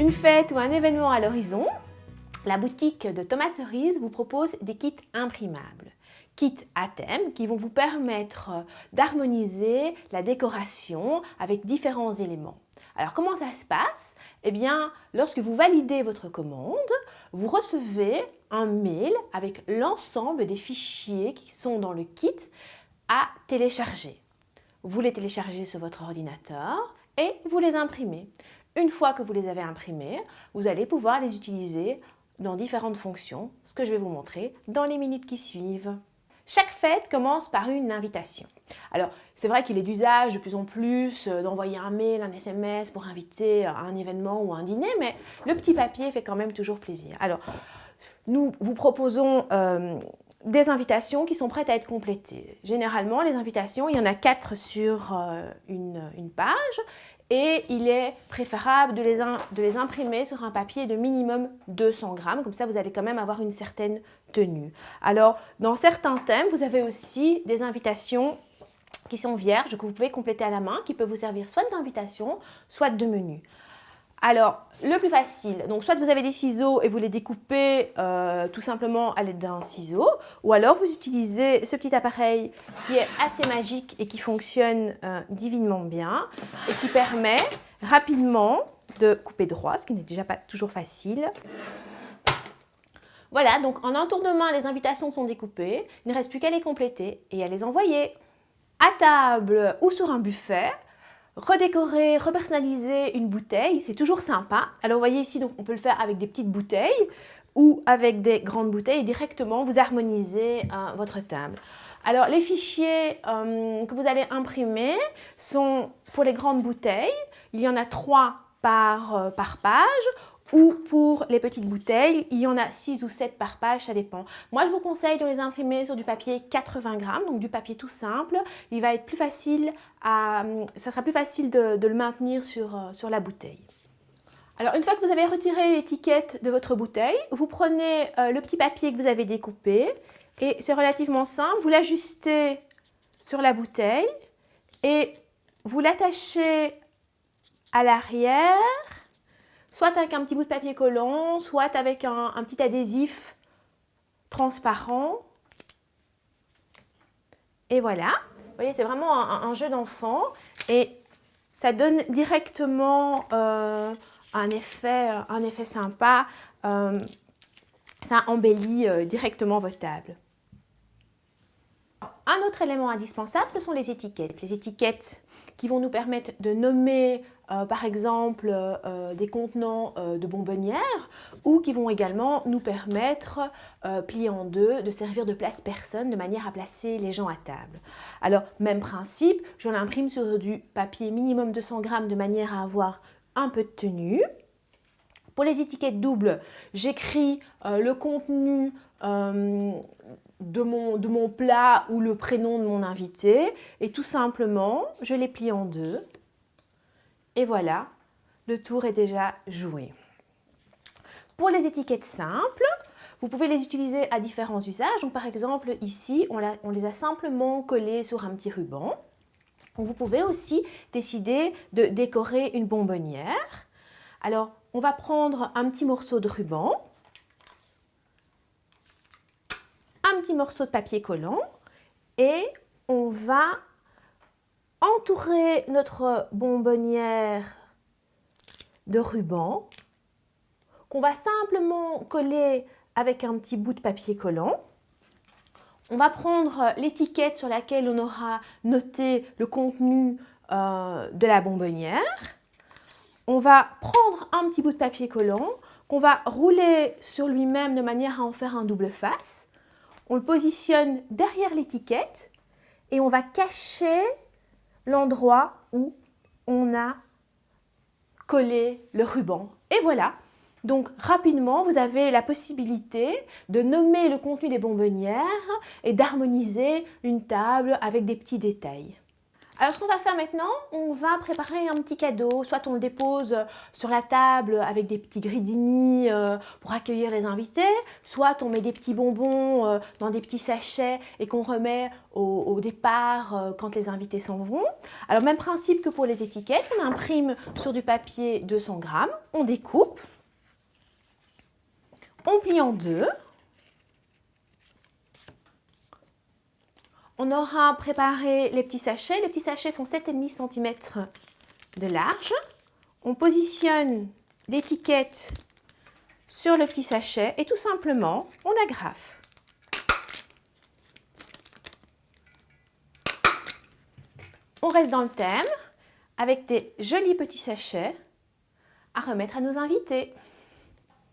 Une fête ou un événement à l'horizon, la boutique de Tomates Cerises vous propose des kits imprimables. Kits à thème qui vont vous permettre d'harmoniser la décoration avec différents éléments. Alors comment ça se passe? Eh bien, lorsque vous validez votre commande, vous recevez un mail avec l'ensemble des fichiers qui sont dans le kit à télécharger. Vous les téléchargez sur votre ordinateur et vous les imprimez. Une fois que vous les avez imprimés, vous allez pouvoir les utiliser dans différentes fonctions, ce que je vais vous montrer dans les minutes qui suivent. Chaque fête commence par une invitation. Alors, c'est vrai qu'il est d'usage de plus en plus d'envoyer un mail, un SMS pour inviter à un événement ou un dîner, mais le petit papier fait quand même toujours plaisir. Alors, nous vous proposons des invitations qui sont prêtes à être complétées. Généralement, les invitations, il y en a 4 sur une page et il est préférable de les imprimer sur un papier de minimum 200 grammes. Comme ça, vous allez quand même avoir une certaine tenue. Alors, dans certains thèmes, vous avez aussi des invitations qui sont vierges, que vous pouvez compléter à la main, qui peuvent vous servir soit d'invitation, soit de menu. Alors, le plus facile, donc soit vous avez des ciseaux et vous les découpez tout simplement à l'aide d'un ciseau, ou alors vous utilisez ce petit appareil qui est assez magique et qui fonctionne divinement bien et qui permet rapidement de couper droit, ce qui n'est déjà pas toujours facile. Voilà, donc en un tour de main, les invitations sont découpées, il ne reste plus qu'à les compléter et à les envoyer. À table ou sur un buffet, redécorer, repersonnaliser une bouteille, c'est toujours sympa. Alors vous voyez ici, donc, on peut le faire avec des petites bouteilles ou avec des grandes bouteilles et directement vous harmonisez votre table. Alors les fichiers que vous allez imprimer sont pour les grandes bouteilles, il y en a 3 par page. Ou pour les petites bouteilles, il y en a 6 ou 7 par page, ça dépend. Moi, je vous conseille de les imprimer sur du papier 80 grammes, donc du papier tout simple. Il va être plus facile ça sera plus facile de le maintenir sur la bouteille. Alors, une fois que vous avez retiré l'étiquette de votre bouteille, vous prenez le petit papier que vous avez découpé et c'est relativement simple. Vous l'ajustez sur la bouteille et vous l'attachez à l'arrière, soit avec un petit bout de papier collant, soit avec un petit adhésif transparent. Et voilà, vous voyez, c'est vraiment un jeu d'enfant et ça donne directement un effet sympa. Ça embellit directement votre table. Un autre élément indispensable, ce sont les étiquettes. Les étiquettes qui vont nous permettre de nommer par exemple des contenants de bonbonnières ou qui vont également nous permettre, pliés en deux, de servir de place-personne de manière à placer les gens à table. Alors, même principe, je l'imprime sur du papier minimum 200 grammes de manière à avoir un peu de tenue. Pour les étiquettes doubles, j'écris le contenu de mon plat ou le prénom de mon invité et tout simplement, je les plie en deux. Et voilà, le tour est déjà joué. Pour les étiquettes simples, vous pouvez les utiliser à différents usages. Donc, par exemple, ici, on les a simplement collées sur un petit ruban. Vous pouvez aussi décider de décorer une bonbonnière. Alors, on va prendre un petit morceau de ruban, un petit morceau de papier collant et on va entourer notre bonbonnière de ruban qu'on va simplement coller avec un petit bout de papier collant. On va prendre l'étiquette sur laquelle on aura noté le contenu de la bonbonnière. On va prendre un petit bout de papier collant qu'on va rouler sur lui-même de manière à en faire un double face. On le positionne derrière l'étiquette et on va cacher l'endroit où on a collé le ruban. Et voilà, donc rapidement, vous avez la possibilité de nommer le contenu des bonbonnières et d'harmoniser une table avec des petits détails. Alors, ce qu'on va faire maintenant, on va préparer un petit cadeau. Soit on le dépose sur la table avec des petits gridini pour accueillir les invités, soit on met des petits bonbons dans des petits sachets et qu'on remet au départ quand les invités s'en vont. Alors, même principe que pour les étiquettes, on imprime sur du papier 200 grammes, on découpe, on plie en deux. On aura préparé les petits sachets. Les petits sachets font 7,5 cm de large. On positionne l'étiquette sur le petit sachet et tout simplement, on agrafe. On reste dans le thème avec des jolis petits sachets à remettre à nos invités.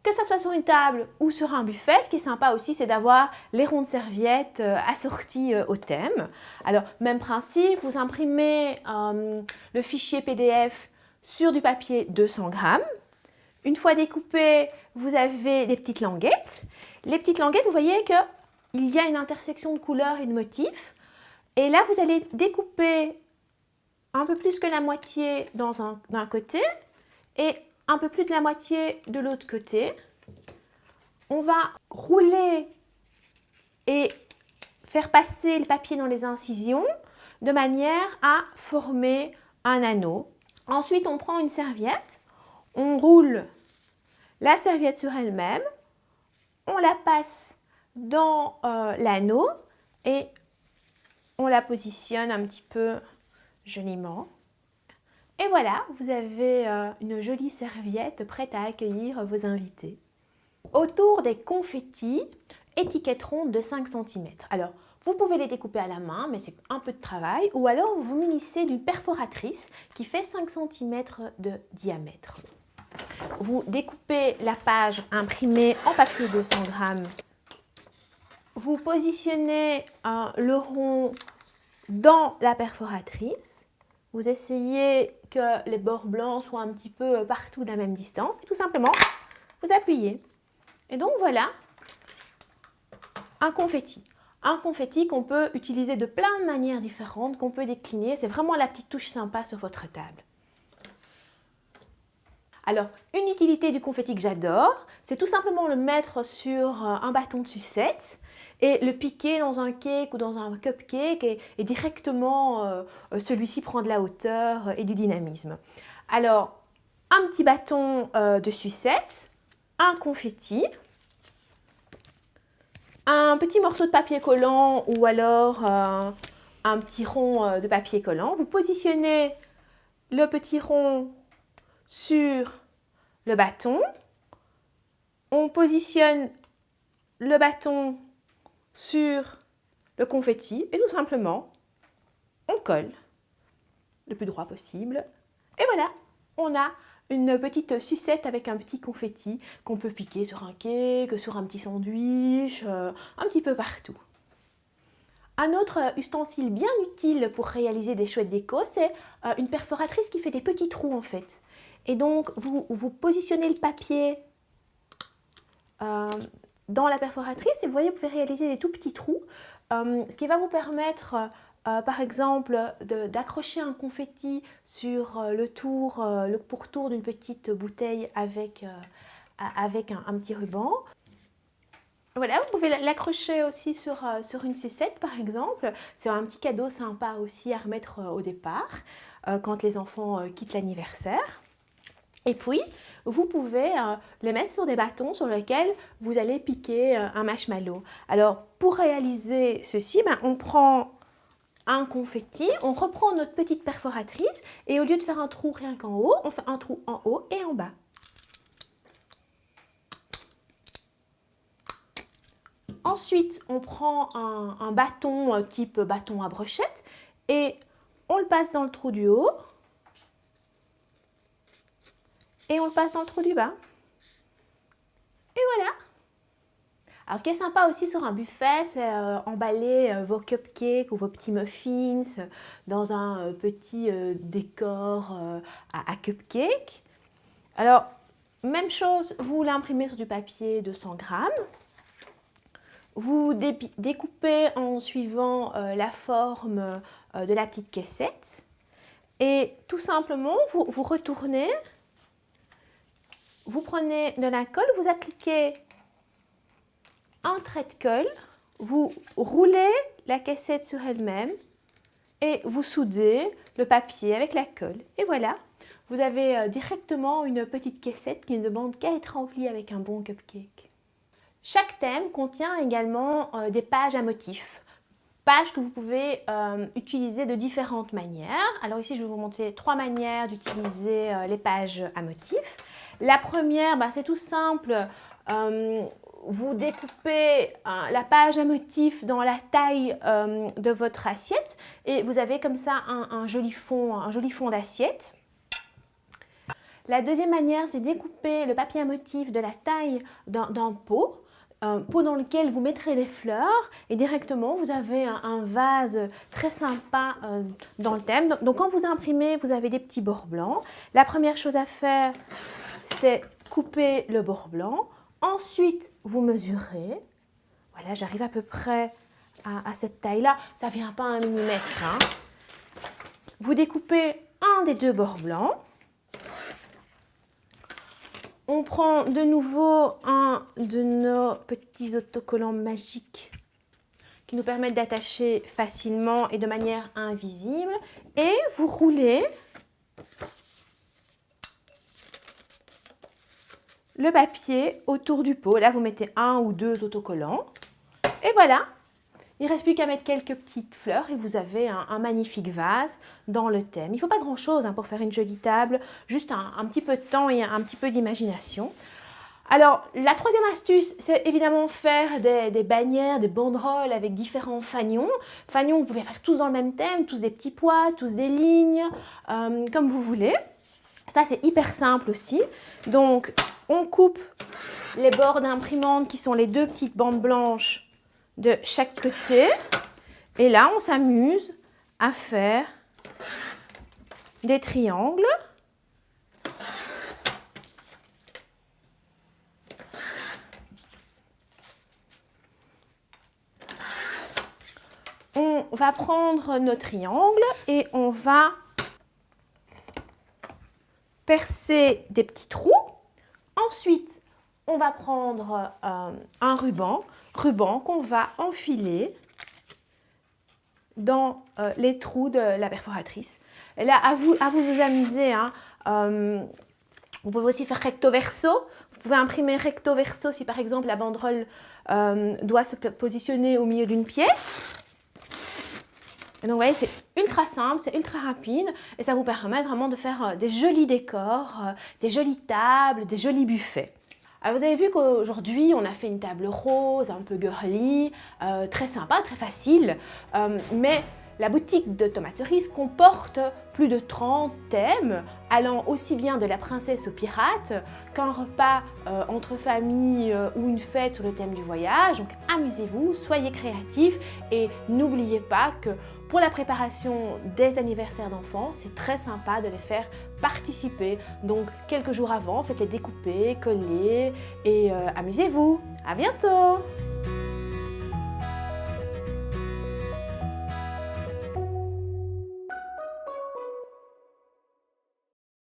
Que ça soit sur une table ou sur un buffet, ce qui est sympa aussi, c'est d'avoir les rondes serviettes assorties au thème. Alors, même principe, vous imprimez le fichier PDF sur du papier 200 grammes. Une fois découpé, vous avez des petites languettes. Les petites languettes, vous voyez qu'il y a une intersection de couleurs et de motifs. Et là, vous allez découper un peu plus que la moitié d'un côté et un peu plus de la moitié de l'autre côté. On va rouler et faire passer le papier dans les incisions de manière à former un anneau. Ensuite, on prend une serviette, on roule la serviette sur elle-même, on la passe dans l'anneau et on la positionne un petit peu joliment. Et voilà, vous avez une jolie serviette prête à accueillir vos invités. Autour des confettis, étiquettes rondes de 5 cm. Alors, vous pouvez les découper à la main, mais c'est un peu de travail. Ou alors, vous vous munissez d'une perforatrice qui fait 5 cm de diamètre. Vous découpez la page imprimée en papier 200 grammes. Vous positionnez le rond dans la perforatrice. Vous essayez que les bords blancs soient un petit peu partout de la même distance. Et tout simplement, vous appuyez. Et donc voilà, un confetti. Un confetti qu'on peut utiliser de plein de manières différentes, qu'on peut décliner. C'est vraiment la petite touche sympa sur votre table. Alors, une utilité du confetti que j'adore, c'est tout simplement le mettre sur un bâton de sucette et le piquer dans un cake ou dans un cupcake et directement celui-ci prend de la hauteur et du dynamisme. Alors, un petit bâton de sucette, un confetti, un petit morceau de papier collant ou alors un petit rond de papier collant. Vous positionnez le petit rond sur le bâton. On positionne le bâton sur le confetti et tout simplement, on colle le plus droit possible. Et voilà, on a une petite sucette avec un petit confetti qu'on peut piquer sur un cake, sur un petit sandwich, un petit peu partout. Un autre ustensile bien utile pour réaliser des chouettes déco, c'est une perforatrice qui fait des petits trous en fait. Et donc, vous positionnez le papier dans la perforatrice et vous voyez, vous pouvez réaliser des tout petits trous, ce qui va vous permettre par exemple d'accrocher un confetti sur le pourtour d'une petite bouteille avec un petit ruban. Voilà, vous pouvez l'accrocher aussi sur une sucette par exemple. C'est un petit cadeau sympa aussi à remettre au départ quand les enfants quittent l'anniversaire. Et puis, vous pouvez les mettre sur des bâtons sur lesquels vous allez piquer un marshmallow. Alors, pour réaliser ceci, on prend un confetti, on reprend notre petite perforatrice et au lieu de faire un trou rien qu'en haut, on fait un trou en haut et en bas. Ensuite, on prend un bâton type bâton à brochette et on le passe dans le trou du haut et on le passe dans le trou du bas. Et voilà! Alors, ce qui est sympa aussi sur un buffet, c'est emballer vos cupcakes ou vos petits muffins dans un petit décor à cupcake. Alors, même chose, vous l'imprimez sur du papier 200 grammes. Vous découpez en suivant la forme de la petite caissette et tout simplement vous retournez, vous prenez de la colle, vous appliquez un trait de colle, vous roulez la cassette sur elle-même et vous soudez le papier avec la colle. Et voilà, vous avez directement une petite cassette qui ne demande qu'à être remplie avec un bon cupcake. Chaque thème contient également des pages à motifs. Pages que vous pouvez utiliser de différentes manières. Alors ici, je vais vous montrer 3 manières d'utiliser les pages à motifs. La première, c'est tout simple. Vous découpez la page à motif dans la taille de votre assiette et vous avez comme ça un joli fond d'assiette. La deuxième manière, c'est découper le papier à motif de la taille d'un pot. Un pot dans lequel vous mettrez des fleurs et directement vous avez un vase très sympa dans le thème. Donc quand vous imprimez, vous avez des petits bords blancs. La première chose à faire, c'est couper le bord blanc. Ensuite, vous mesurez. Voilà, j'arrive à peu près à cette taille-là. Ça ne vient pas à 1 millimètre. Hein. Vous découpez un des 2 bords blancs. On prend de nouveau un de nos petits autocollants magiques qui nous permettent d'attacher facilement et de manière invisible. Et vous roulez le papier autour du pot. Là, vous mettez 1 ou 2 autocollants. Et voilà, il ne reste plus qu'à mettre quelques petites fleurs et vous avez un magnifique vase dans le thème. Il ne faut pas grand-chose pour faire une jolie table, juste un petit peu de temps et un petit peu d'imagination. Alors, la troisième astuce, c'est évidemment faire des bannières, des banderoles avec différents fanions. Fanions, vous pouvez faire tous dans le même thème, tous des petits pois, tous des lignes, comme vous voulez. Ça, c'est hyper simple aussi. Donc, on coupe les bords d'imprimante qui sont les 2 petites bandes blanches de chaque côté. Et là, on s'amuse à faire des triangles. On va prendre nos triangles et on va percer des petits trous. Ensuite, on va prendre un ruban qu'on va enfiler dans les trous de la perforatrice. Et là, à vous amuser. Vous pouvez aussi faire recto verso. Vous pouvez imprimer recto verso si par exemple la banderole doit se positionner au milieu d'une pièce. Et donc, vous voyez, c'est ultra simple, c'est ultra rapide et ça vous permet vraiment de faire des jolis décors, des jolies tables, des jolis buffets. Alors, vous avez vu qu'aujourd'hui, on a fait une table rose, un peu girly, très sympa, très facile, mais la boutique de Tomates Cerises comporte plus de 30 thèmes, allant aussi bien de la princesse au pirate qu'un repas entre famille ou une fête sur le thème du voyage. Donc amusez-vous, soyez créatifs et n'oubliez pas que pour la préparation des anniversaires d'enfants, c'est très sympa de les faire participer. Donc quelques jours avant, faites-les découper, coller et amusez-vous. À bientôt!